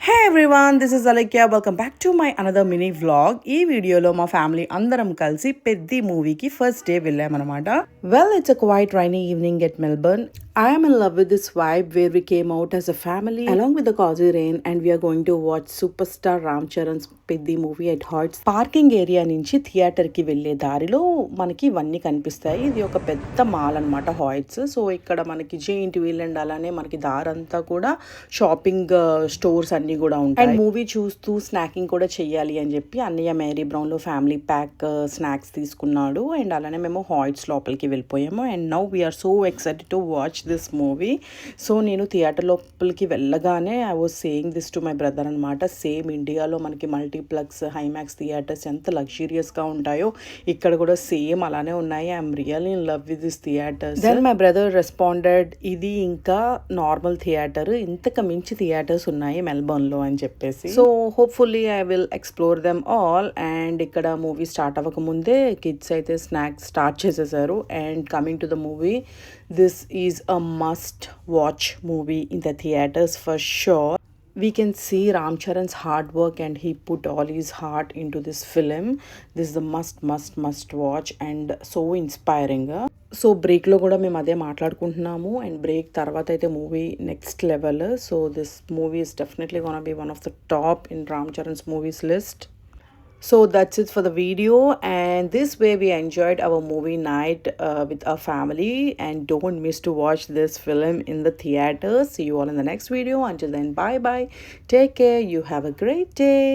Hey everyone, this is Alaikya. Welcome back to my another mini vlog. ఈ వీడియోలో మా family అందరం కలిసి పెద్ది మూవీకి ఫస్ట్ డే వెళ్ళామన్నమాట. Well, it's a quiet rainy evening at Melbourne. I am in love with this vibe where we came out as a family along with the cozy rain and we are going to watch superstar Ram Charan's Peddi movie at Hoyts. Parking area నుంచి theatre కి వెళ్లే దారిలో మనకి ఇవన్నీ కనిపిస్తాయి. ఇది ఒక పెద్ద మాల్ అన్నమాట హాయిట్స్. సో ఇక్కడ మనకి జెయింట్ వీల్ అండ్ అలానే మనకి దారంతా కూడా షాపింగ్ స్టోర్స్ అన్ని కూడా ఉంటాయి. అండ్ మూవీ చూస్తూ స్నాకింగ్ కూడా చెయ్యాలి అని చెప్పి అన్నయ్య మేరీ బ్రౌన్ లో ఫ్యామిలీ ప్యాక్ స్నాక్స్ తీసుకున్నాడు. అండ్ అలానే మేము హాయిట్స్ లోపలికి వెళ్ళిపోయాము. And now we're so excited to watch this movie. So నేను థియేటర్ లోపలికి వెళ్ళగానే I was saying this to my brother అనమాట. సేమ్ ఇండియాలో మనకి మల్టీప్లెక్స్ హైమాక్స్ థియేటర్స్ ఎంత లగ్జూరియస్గా ఉంటాయో ఇక్కడ కూడా సేమ్ అలానే ఉన్నాయి. I'm really in love with this theatres. Then my brother responded, ఇది ఇంకా నార్మల్ థియేటర్, ఇంతకు మించి థియేటర్స్ ఉన్నాయి మెల్బర్న్లో అని చెప్పేసి. So hopefully I will explore them all. And ఇక్కడ మూవీ స్టార్ట్ అవ్వకముందే కిడ్స్ అయితే స్నాక్స్ స్టార్ట్ చేసేసారు. And coming to the movie, this is a must watch movie in the theaters for sure. We can see Ram Charan's hard work and he put all his heart into this film. This is a must watch and so inspiring. So బ్రేక్లో కూడా మేము అదే మాట్లాడుకుంటున్నాము. And break తర్వాత అయితే movie next level. So this movie is definitely gonna be one of the top in Ram Charan's movies list. So that's it for the video, and this way we enjoyed our movie night with our family. And don't miss to watch this film in the theaters. See you all in the next video. Until then, bye bye, take care, you have a great day.